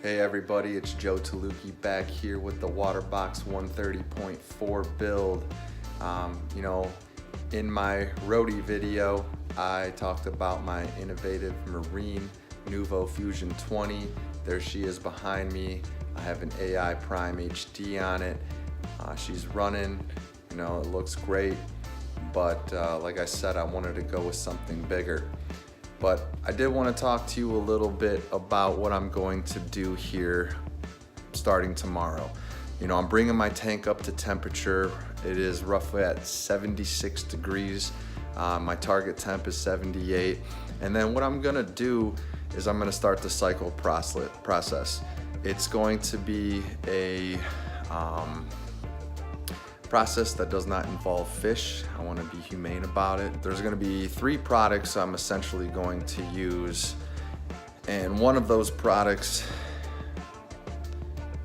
Hey everybody, it's Joe Taluki back here with the Waterbox 130.4 build. In my roadie video, I talked about my innovative Marine Nuvo Fusion 20. There she is behind me. I have an AI Prime HD on it. She's running, it looks great. But like I said, I wanted to go with something bigger. But I did want to talk to you a little bit about what I'm going to do here starting tomorrow. I'm bringing my tank up to temperature. It is roughly at 76 degrees. My target temp is 78. And then what I'm gonna do is I'm gonna start the cycle process. It's going to be a process that does not involve fish. I want to be humane about it. There's going to be 3 products I'm essentially going to use, and one of those products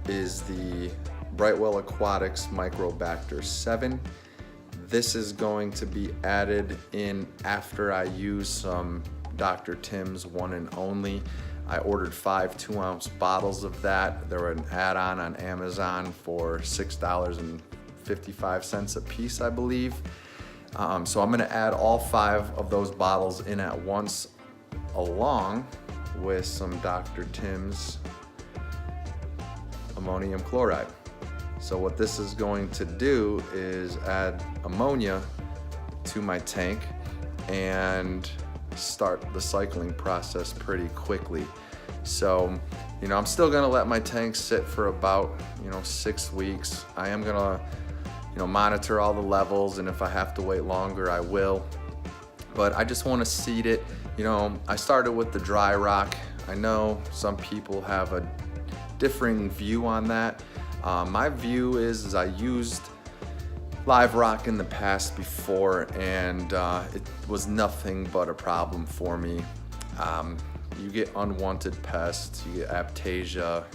is the Brightwell Aquatics Microbacter 7. This is going to be added in after I use some Dr. Tims One and Only. I ordered 5 2-ounce bottles of that. They were an add-on on Amazon for $6.55 a piece, I believe. So I'm gonna add all 5 of those bottles in at once, along with some Dr. Tims ammonium chloride. So what this is going to do is add ammonia to my tank and start the cycling process pretty quickly. So, I'm still gonna let my tank sit for about, 6 weeks. I am gonna monitor all the levels, and if I have to wait longer, I will. But I just want to seed it. I started with the dry rock. I know some people have a differing view on that. My view is I used live rock in the past before, and it was nothing but a problem for me. You get unwanted pests, you get aptasia,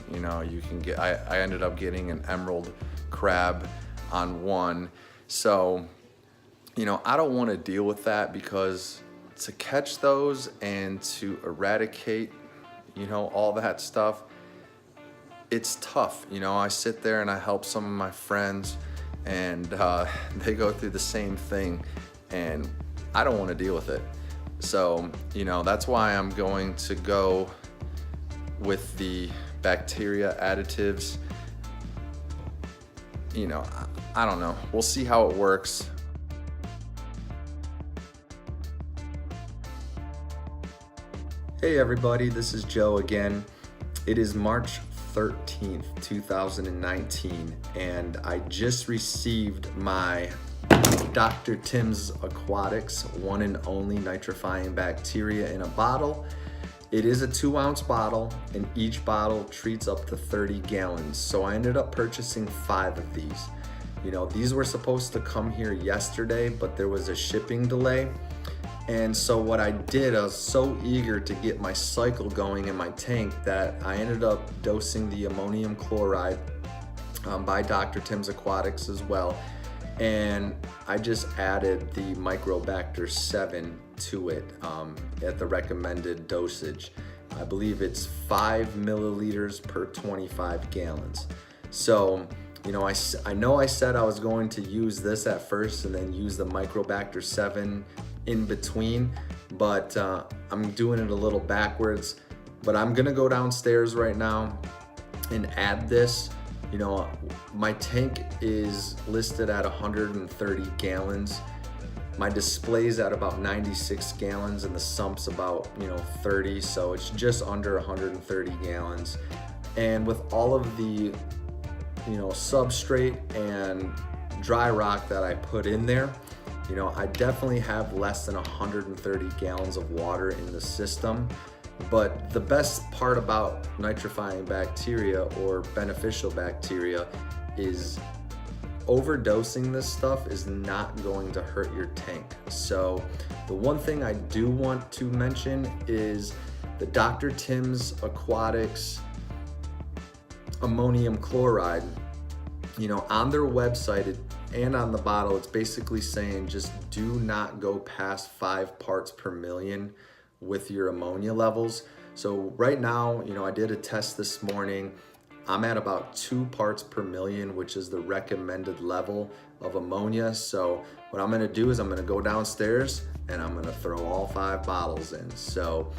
you can get, I ended up getting an emerald crab on one. So, I don't want to deal with that, because to catch those and to eradicate, all that stuff, it's tough. I sit there and I help some of my friends, and they go through the same thing, and I don't want to deal with it. So, that's why I'm going to go with the bacteria additives. I don't know. We'll see how it works. Hey everybody, this is Joe again. It is March 13th, 2019, and I just received my Dr. Tims Aquatics One and Only Nitrifying Bacteria in a bottle. It is a 2-ounce bottle, and each bottle treats up to 30 gallons. So I ended up purchasing 5 of these. These were supposed to come here yesterday, but there was a shipping delay. And so what I did, I was so eager to get my cycle going in my tank that I ended up dosing the ammonium chloride by Dr. Tims Aquatics as well. And I just added the Microbacter 7 to it at the recommended dosage. I believe it's 5 milliliters per 25 gallons. So, I know I said I was going to use this at first and then use the Microbacter 7 in between, but I'm doing it a little backwards. But I'm gonna go downstairs right now and add this. My tank is listed at 130 gallons. My display's at about 96 gallons, and the sump's about 30, so it's just under 130 gallons. And with all of the substrate and dry rock that I put in there, I definitely have less than 130 gallons of water in the system. But the best part about nitrifying bacteria or beneficial bacteria is overdosing this stuff is not going to hurt your tank. So the one thing I do want to mention is the Dr. Tims Aquatics ammonium chloride. On their website and on the bottle, it's basically saying just do not go past 5 parts per million with your ammonia levels. So right now, I did a test this morning. I'm at about 2 parts per million, which is the recommended level of ammonia. So what I'm gonna do is I'm gonna go downstairs and I'm gonna throw all 5 bottles in. So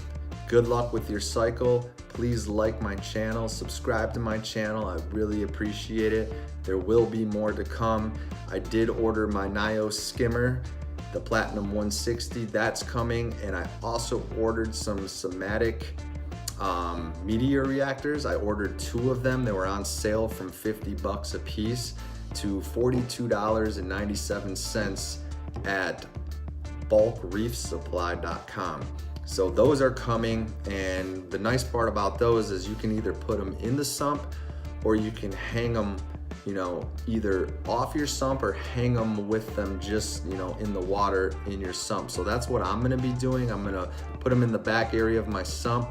good luck with your cycle. Please like my channel, subscribe to my channel. I really appreciate it. There will be more to come. I did order my Nio skimmer, the Platinum 160, that's coming. And I also ordered some somatic media reactors. I ordered 2 of them. They were on sale from 50 bucks a piece to $42.97 at bulkreefsupply.com. So those are coming, and the nice part about those is you can either put them in the sump or you can hang them, either off your sump or hang them with them just, in the water in your sump. So that's what I'm gonna be doing. I'm gonna put them in the back area of my sump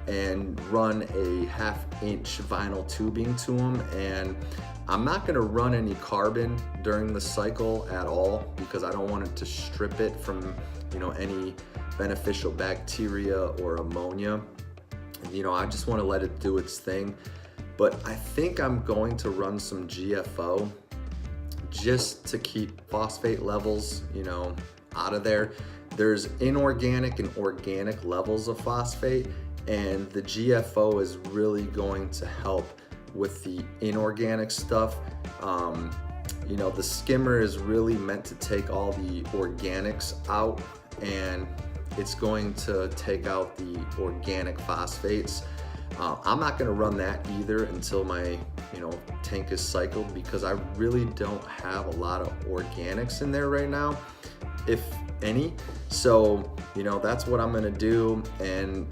and run a 1/2-inch vinyl tubing to them. And I'm not gonna run any carbon during the cycle at all because I don't want it to strip it from, any beneficial bacteria or ammonia. I just wanna let it do its thing. But I think I'm going to run some GFO just to keep phosphate levels, out of there. There's inorganic and organic levels of phosphate, and the GFO is really going to help with the inorganic stuff. The skimmer is really meant to take all the organics out, and it's going to take out the organic phosphates. I'm not gonna run that either until my tank is cycled, because I really don't have a lot of organics in there right now, if any. So that's what I'm gonna do. And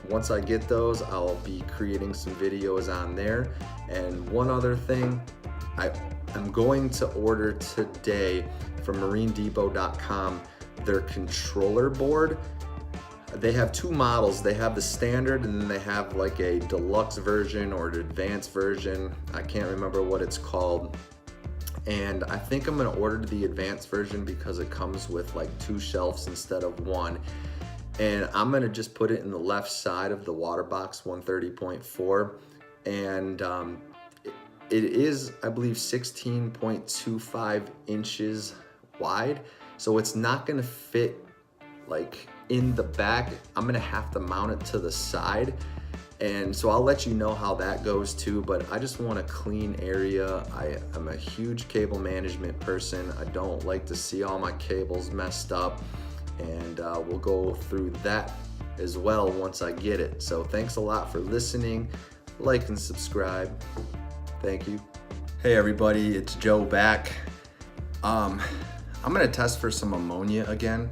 once I get those, I'll be creating some videos on there. And one other thing, I'm going to order today from marinedepot.com their controller board. They have 2 models. They have the standard, and then they have like a deluxe version or an advanced version. I can't remember what it's called. And I think I'm gonna order the advanced version because it comes with like 2 shelves instead of 1. And I'm gonna just put it in the left side of the Waterbox 130.4. And it is, I believe, 16.25 inches wide. So it's not gonna fit like in the back. I'm gonna have to mount it to the side. And so I'll let you know how that goes too, but I just want a clean area. I'm a huge cable management person. I don't like to see all my cables messed up, and we'll go through that as well once I get it. So thanks a lot for listening. Like and subscribe. Thank you. Hey everybody, it's Joe back. I'm gonna test for some ammonia again.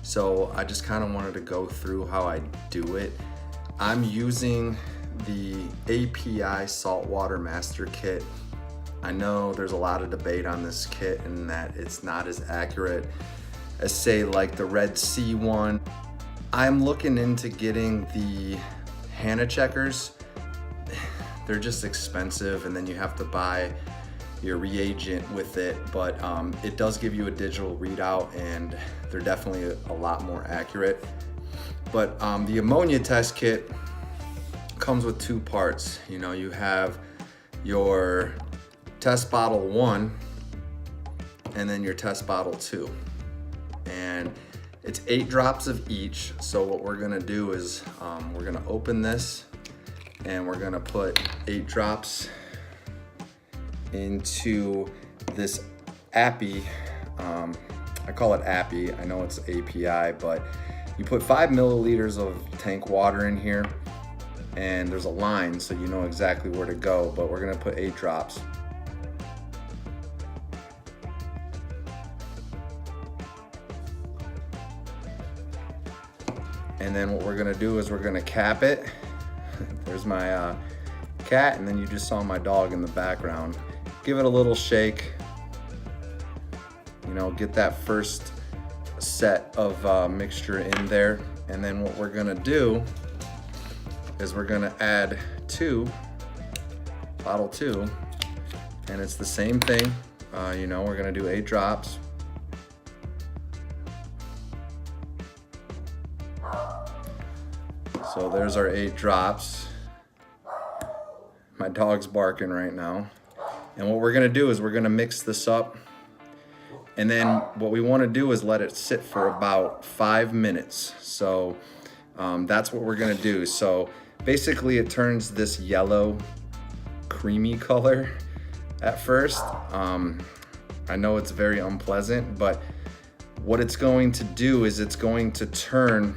So I just kind of wanted to go through how I do it. I'm using the API Saltwater Master Kit. I know there's a lot of debate on this kit and that it's not as accurate as, say, like the Red Sea one. I'm looking into getting the Hannah checkers. They're just expensive, and then you have to buy your reagent with it, but it does give you a digital readout, and they're definitely a lot more accurate. But the Ammonia Test kit comes with 2 parts. You have your test bottle 1 and then your test bottle 2. And it's 8 drops of each. So what we're gonna do is we're gonna open this and we're gonna put 8 drops into this Appy. I call it Appy. I know it's API, but you put 5 milliliters of tank water in here, and there's a line so you know exactly where to go, but we're gonna put 8 drops. And then what we're gonna do is we're gonna cap it. There's my cat, and then you just saw my dog in the background. Give it a little shake. Get that first set of mixture in there. And then what we're gonna do is we're gonna add bottle 2, and it's the same thing. We're gonna do 8 drops. So there's our 8 drops. My dog's barking right now. And what we're gonna do is we're gonna mix this up. And then what we wanna do is let it sit for about 5 minutes. So that's what we're gonna do. So basically it turns this yellow creamy color at first. I know it's very unpleasant, but what it's going to do is it's going to turn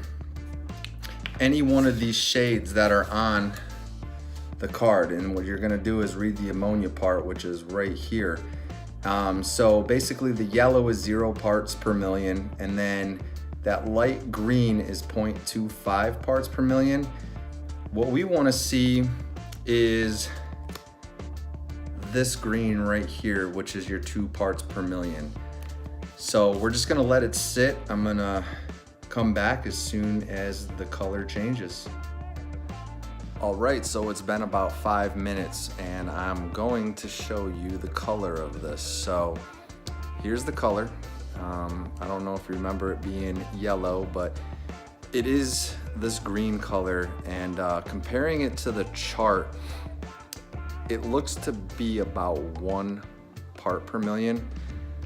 any one of these shades that are on the card. And what you're gonna do is read the ammonia part, which is right here. So basically the yellow is 0 parts per million, and then that light green is 0.25 parts per million. What we wanna see is this green right here, which is your 2 parts per million. So we're just gonna let it sit. I'm gonna come back as soon as the color changes. All right, so it's been about 5 minutes and I'm going to show you the color of this. So here's the color. I don't know if you remember it being yellow, but it is this green color, and comparing it to the chart, it looks to be about 1 part per million.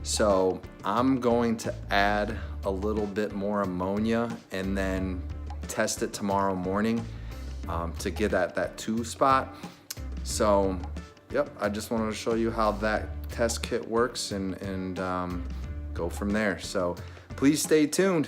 So I'm going to add a little bit more ammonia and then test it tomorrow morning to get at that 2 spot. So yep, I just wanted to show you how that test kit works and go from there. So please stay tuned.